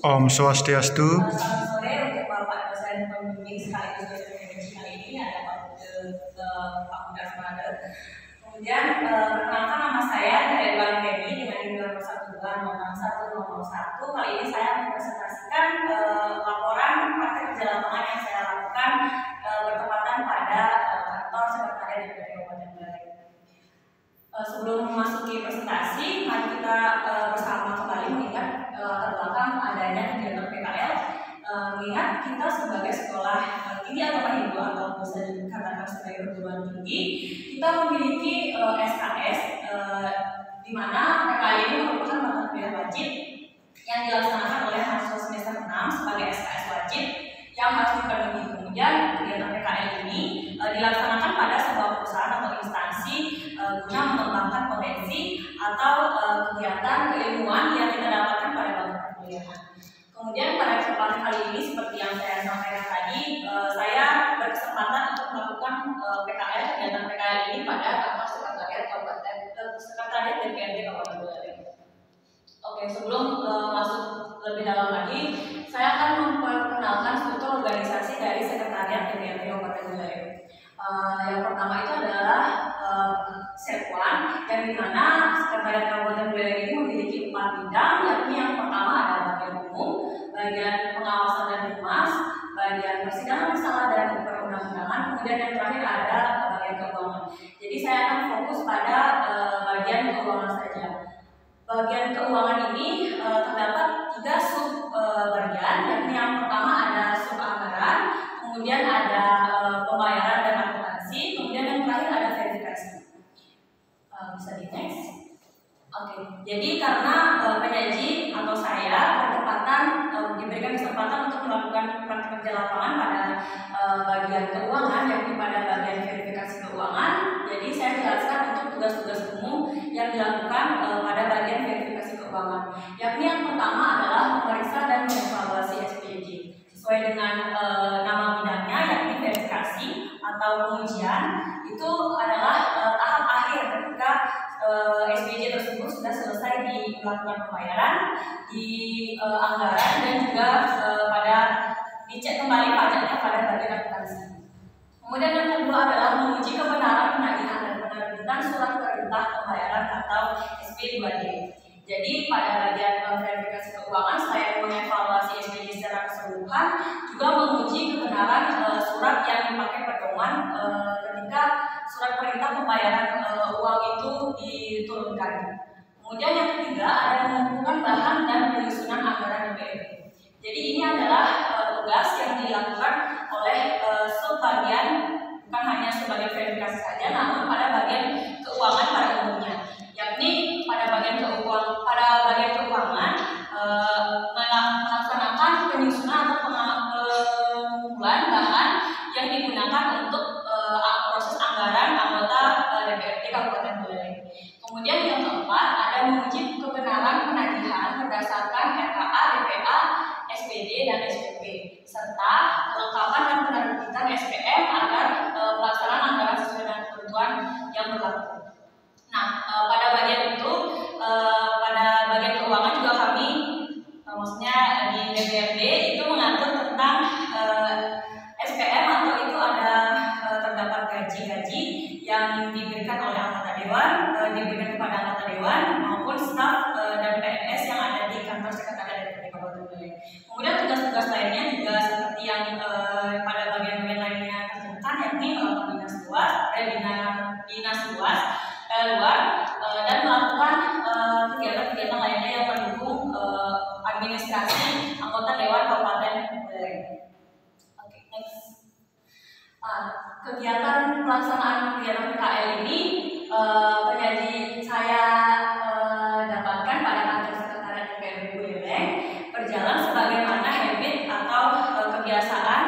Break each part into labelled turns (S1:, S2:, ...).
S1: Om Swastiastu.
S2: Selamat sore untuk Bapak dosen pembimbing sekaligus dosen manajemen kali ini ada Pak Bunda Semada. Kemudian perkenalkan nama saya dari Bang Denny dengan nomor 1206101. Kali ini saya mempresentasikan laporan praktek kerja lapangan yang saya lakukan bertepatan pada kantor sekretariat DPRD Kabupaten Buleleng. Sebelum memasuki presentasi, mari kita bersama kembali mengingat terbelakang adanya kegiatan PKL. Mengingat kita sebagai sekolah tinggi agama Hindu atau bisa dikatakan sebagai perguruan tinggi, kita memiliki SKS di mana PKL ini merupakan mata kuliah wajib yang dilaksanakan oleh mahasiswa semester 6 sebagai SKS wajib yang harus dipenuhi. Kemudian kegiatan PKL ini dilaksanakan pada sebuah perusahaan atau instansi guna mengembangkan potensi atau kegiatan keilmuan yang kita dapatkan pada bangku perkuliahan. Kemudian pada kesempatan kali ini seperti yang saya sampaikan tadi, saya berkesempatan untuk melakukan PKL kegiatan PKL ini pada kantor sekretariat DPRD Kabupaten Buleleng. Oke, sebelum masuk lebih dalam lagi, saya akan memperkenalkan struktur organisasi dari sekretariat DPRD Kabupaten Buleleng. Yang pertama itu adalah Sekwan, yang dimana sekretariat Kabupaten Buleleng ini memiliki 4 bidang, yakni yang pertama adalah bagian umum, bagian pengawasan dan humas, bagian persidangan masalah dan perundang-undangan, kemudian yang terakhir ada bagian keuangan. Jadi saya akan fokus pada bagian keuangan saja. Bagian keuangan ini terdapat 3 sub bagian, yakni yang pertama ada sub anggaran, kemudian ada pembayaran dan akuntansi, kemudian yang terakhir ada verifikasi. Bisa di next. Oke, jadi karena penyaji atau saya diberikan kesempatan untuk melakukan praktik kerja lapangan pada bagian keuangan, yakni pada bagian verifikasi keuangan. Jadi saya jelaskan untuk tugas-tugas umum yang dilakukan pada bagian verifikasi keuangan. Yakni yang pertama adalah memeriksa dan mengevaluasi SPJ sesuai dengan nama bidangnya, yakni verifikasi atau pengujian. Itu adalah tahap akhir ketika SPJ tersebut sudah selesai dilakukan pembayaran, di anggaran dan juga pada dicek kembali pajaknya pada bagian akuntansi. Kemudian yang kedua adalah menguji kebenaran penagihan dan penerbitan surat perintah pembayaran atau SP2D. Jadi pada bagian verifikasi keuangan saya mengevaluasi SPJ secara keseluruhan, juga menguji kebenaran surat yang dipakai pedoman ketika surat perintah pembayaran uang itu diturunkan. Kemudian yang ketiga ada mengumpulkan bahan dan penyusunan anggaran DPRD. Jadi ini adalah tugas yang dilakukan oleh subbagian, bukan hanya sebagai verifikasi saja, namun pada bagian keuangan pada umumnya. Yakni pada bagian keuangan melaksanakan penyusunan atau pengumpulan bahan yang digunakan untuk proses anggaran anggota DPRD Kabupaten Buleleng. Kemudian yang keempat ada menguji kebenaran penagihan berdasarkan RKA, DPA, SPD dan SPP, serta kelengkapan dan penerbitan SPM agar pelaksanaan anggaran sesuai dengan ketentuan yang berlaku. Nah, pada bagian itu, pada bagian keuangan juga kami, maksudnya di DPRD itu mengatur tentang SPM atau itu ada terdapat gaji-gaji yang diberikan oleh anggota dewan, diberikan kepada anggota dewan maupun staf dan PNS yang ada di kantor sekretariat DPRD Kabupaten Buleleng. Kemudian tugas-tugas lainnya juga seperti yang pada bagian-bagian lainnya tertentukan, yakni melakukan dinas luar dan melakukan kegiatan-kegiatan lainnya yang mendukung administrasi anggota dewan Kabupaten Buleleng. Oke, next. Kegiatan pelaksanaan kegiatan PKL ini penyaji saya dapatkan pada kantor sekretariat DPRD Buleleng berjalan sebagaimana habit atau kebiasaan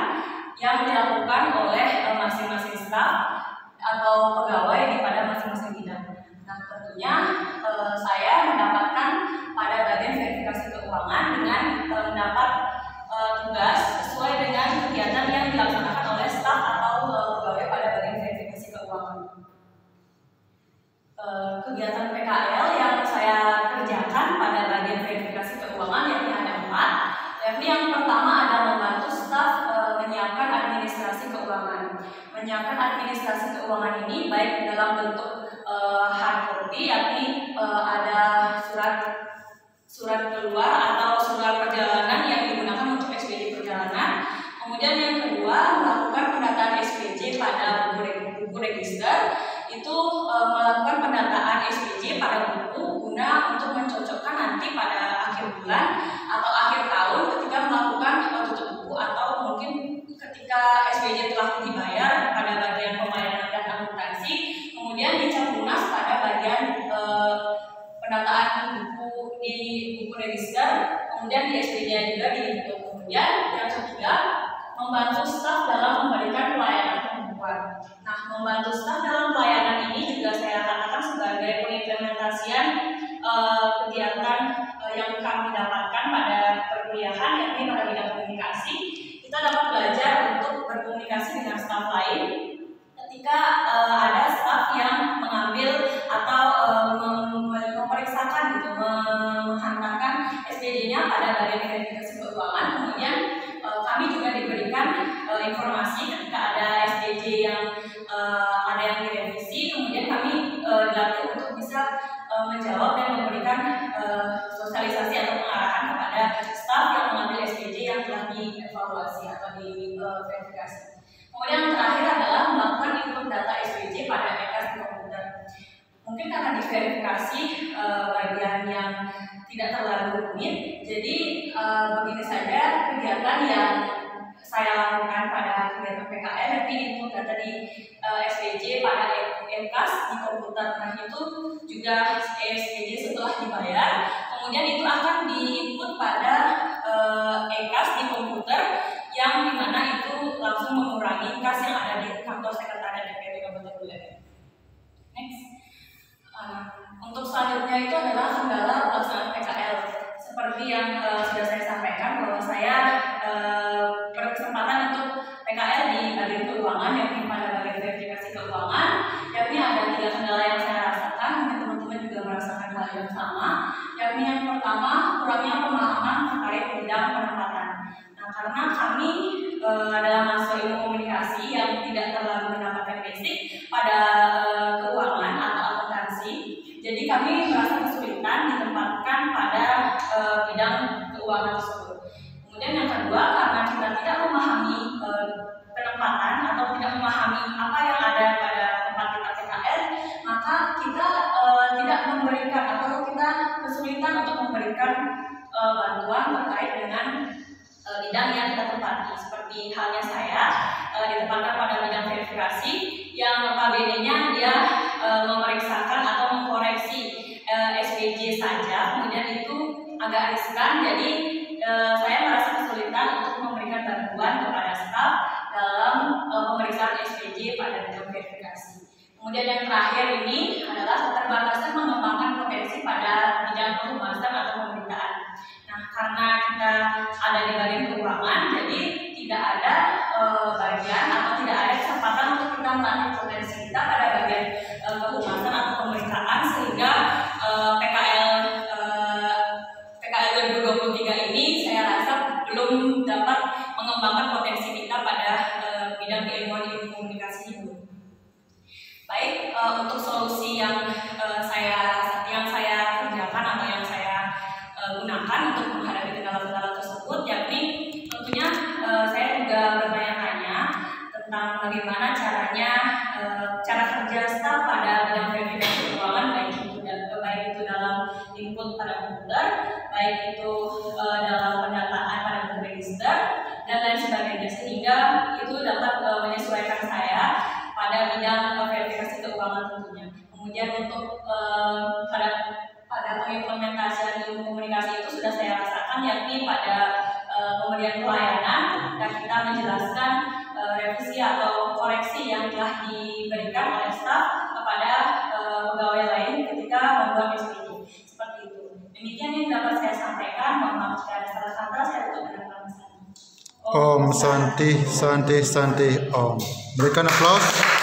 S2: yang dilakukan oleh masing-masing staf atau pegawai di pada masing-masing bidang. Nah, tentunya saya mendapatkan pada bagian verifikasi keuangan dengan mendapat tugas sesuai dengan kegiatan yang dilaksanakan oleh staf atau pegawai pada bagian verifikasi keuangan. Kegiatan PKL yang pertama ada membantu staf menyiapkan administrasi keuangan. Menyiapkan administrasi keuangan ini baik dalam bentuk hard copy, yakni ada surat keluar atau surat perjalanan yang digunakan untuk SPJ perjalanan. Kemudian yang kedua, melakukan pendataan SPJ pada buku register. Itu melakukan pendataan SPJ pada buku guna untuk mencocokkan nanti pada akhir bulan atau akhir tahun ketika melakukan tutup buku, atau mungkin ketika SPJ telah dibayar pada bagian pembayaran dan akuntansi, kemudian dicap lunas pada bagian pendataan buku di buku register, kemudian di SPJ juga dihitung. Kemudian yang ketiga, membantu staf dalam memberikan pelayanan pembukuan. Nah, membantu staf dalam pelayanan ini juga saya katakan sebagai pengimplementasian kegiatan yang kami dapatkan pada perkuliahan, yakni pada bidang komunikasi. Kita dapat belajar untuk berkomunikasi dengan staf lain ketika ada staf yang mengambil atau memeriksakan gitu, menghantarkan SPJ-nya pada bagian verifikasi keuangan. Kemudian kami juga diberikan informasi ketika ada SPJ yang ada yang direvisi, kemudian kami dilatih untuk bisa menjawab dan memberikan sosialisasi atau pengarahan kepada staf yang mengambil SPJ yang telah dievaluasi atau diverifikasi. Kemudian yang terakhir adalah melakukan input data SPJ pada EKAS di komputer. Mungkin karena diverifikasi bagian yang tidak terlalu rumit, jadi begini saja kegiatan yang saya lakukan pada kegiatan PKL, yakni input data di SPJ pada EKAS di komputer. Nah, itu juga SPJ setelah dibayar, kemudian itu akan diinput pada EKAS di komputer, yang dimana itu langsung mengurangi kas yang ada di kantor sekretariat DPRD Kabupaten Buleleng. Next. Untuk selanjutnya itu adalah kendala pelaksanaan PKL. Seperti yang sudah saya sampaikan, bahwa saya berkesempatan untuk PKL di bagian keuangan, yakni pada bagian verifikasi keuangan, yakni ada 3 kendala yang saya rasakan. Mungkin teman-teman juga merasakan hal yang sama, yakni yang pertama, kurangnya pemahaman terkait bidang penempatan. Nah, karena kami adalah mahasiswa ilmu komunikasi yang tidak terlalu mendapatkan basic pada keuangan atau akuntansi, jadi kami merasa kesulitan ditempatkan pada bidang keuangan tersebut. Kemudian yang kedua, karena kita tidak memahami penempatan atau tidak memahami apa yang ada pada tempat kita PKL, maka kita tidak memberikan atau kita kesulitan untuk memberikan bantuan terkait dengan bidang yang kita tempati. Seperti halnya saya ditempatkan pada bidang verifikasi yang notabene-nya dia memeriksakan atau mengkoreksi SPJ saja, kemudian itu agak riskan, jadi saya merasa kesulitan untuk memberikan bantuan kepada staf dalam pemeriksaan SPJ pada bidang verifikasi. Kemudian yang terakhir ini adalah keterbatasan mengembangkan potensi pada bidang kehumasan atau pemberitaan. Nah, karena kita ada di bagian keuangan, jadi tidak ada bagian atau tidak ada kesempatan untuk kita melatih potensi kita pada bagian kehumasan atau pemberitaan, sehingga PKL 2023 ini saya rasa belum dapat mengembangkan potensi kita pada bidang keilmuan ilmu komunikasi ini. Baik, untuk solusi yang saya kerjakan atau yang saya gunakan untuk menghadapi kendala-kendala tersebut, yakni tentunya saya juga bertanya-tanya tentang bagaimana caranya cara kerja staf pada bidang verifikasi keuangan, baik itu dalam input pada komputer, baik itu dalam pendataan pada buku register dan lain sebagainya, sehingga itu dapat menyesuaikan saya pada bidang verifikasi keuangan tentunya. Kemudian untuk pada pengimplementasian ilmu komunikasi itu sudah saya rasakan, yakni pada pemberian pelayanan ketika kita menjelaskan revisi atau koreksi yang telah diberikan oleh staf kepada pegawai lain ketika membuat SPJ. Seperti itu. Demikian yang dapat saya sampaikan. Mohon maaf jika ada salah kata, saya tutup dengan pembahasan.
S1: Om Santi Santi Santi Om. Berikan aplaus.